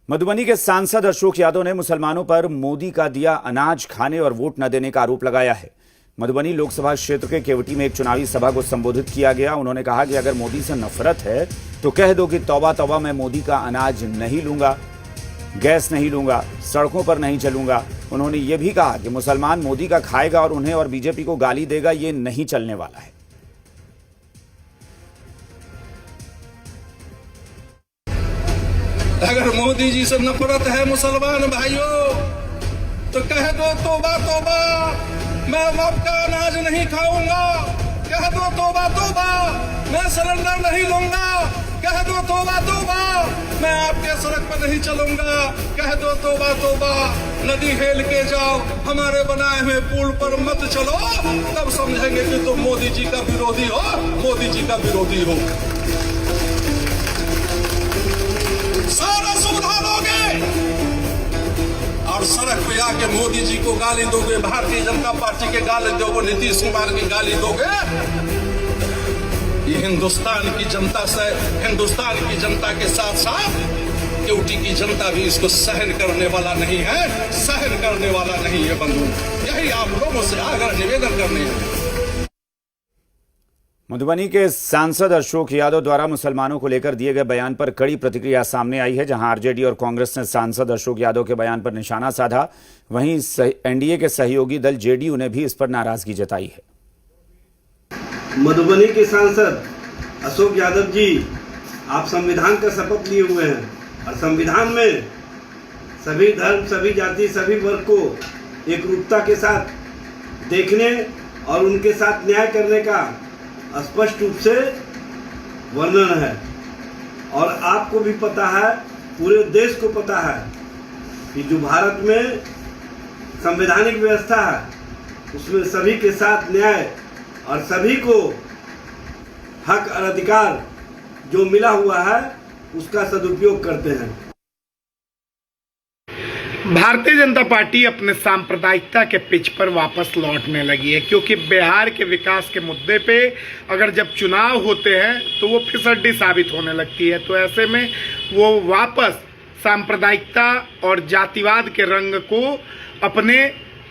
मधुबनी के सांसद अशोक यादव ने मुसलमानों पर मोदी का दिया अनाज खाने और वोट न देने का आरोप लगाया है। मधुबनी लोकसभा क्षेत्र के केवटी में एक चुनावी सभा को संबोधित किया गया। उन्होंने कहा कि अगर मोदी से नफरत है तो कह दो कि तौबा तौबा, मैं मोदी का अनाज नहीं लूंगा, गैस नहीं लूंगा, सड़कों पर नहीं चलूंगा। उन्होंने ये भी कहा कि मुसलमान मोदी का खाएगा और उन्हें और बीजेपी को गाली देगा, ये नहीं चलने वाला है। अगर मोदी जी से नफरत है मुसलमान भाइयों तो कह दो तौबा तौबा, मैं आपका अनाज नहीं खाऊंगा। कह दो तौबा तौबा, मैं सिलेंडर नहीं लूंगा। कह दो तौबा तौबा, मैं आपके सड़क पर नहीं चलूंगा। कह दो तौबा तौबा, नदी हेल के जाओ, हमारे बनाए हुए पुल पर मत चलो। तब समझेंगे कि तुम मोदी जी का विरोधी हो, मोदी जी का विरोधी हो। सारा सुविधा दोगे और सड़क पे आके मोदी जी को गाली दोगे, भारतीय जनता पार्टी के गाली दोगे, नीतीश कुमार की गाली दोगे। ये हिंदुस्तान की जनता से, हिंदुस्तान की जनता के साथ साथ केवटी की जनता भी इसको सहन करने वाला नहीं है, सहन करने वाला नहीं है बंधु। यही आप लोगों से आग्रह निवेदन करने हैं। मधुबनी के सांसद अशोक यादव द्वारा मुसलमानों को लेकर दिए गए बयान पर कड़ी प्रतिक्रिया सामने आई है। जहां आरजेडी और कांग्रेस ने सांसद अशोक यादव के बयान पर निशाना साधा, वहीं एनडीए के सहयोगी दल जेडीयू ने भी इस पर नाराजगी जताई है। मधुबनी के सांसद अशोक यादव जी, आप संविधान का शपथ लिए हुए हैं और संविधान में सभी धर्म, सभी जाति, सभी वर्ग को एकरूपता के साथ देखने और उनके साथ न्याय करने का स्पष्ट रूप से वर्णन है। और आपको भी पता है, पूरे देश को पता है कि जो भारत में संवैधानिक व्यवस्था है उसमें सभी के साथ न्याय और सभी को हक और अधिकार जो मिला हुआ है उसका सदुपयोग करते हैं। भारतीय जनता पार्टी अपने सांप्रदायिकता के पिच पर वापस लौटने लगी है, क्योंकि बिहार के विकास के मुद्दे पे अगर जब चुनाव होते हैं तो वो फिसड्डी साबित होने लगती है। तो ऐसे में वो वापस सांप्रदायिकता और जातिवाद के रंग को अपने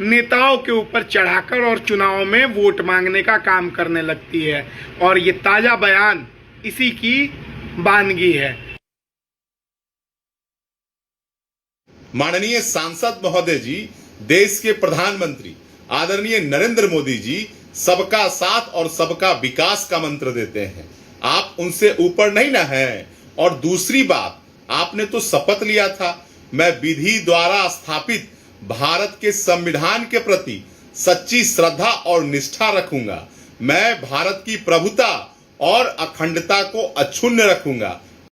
नेताओं के ऊपर चढ़ाकर और चुनाव में वोट मांगने का काम करने लगती है। और ये ताज़ा बयान इसी की बानगी है। माननीय सांसद महोदय जी, देश के प्रधानमंत्री आदरणीय नरेंद्र मोदी जी सबका साथ और सबका विकास का मंत्र देते हैं। आप उनसे ऊपर नहीं ना हैं। और दूसरी बात, आपने तो शपथ लिया था, मैं विधि द्वारा स्थापित भारत के संविधान के प्रति सच्ची श्रद्धा और निष्ठा रखूंगा। मैं भारत की प्रभुता और अखंडता को अक्षुण्ण रखूंगा।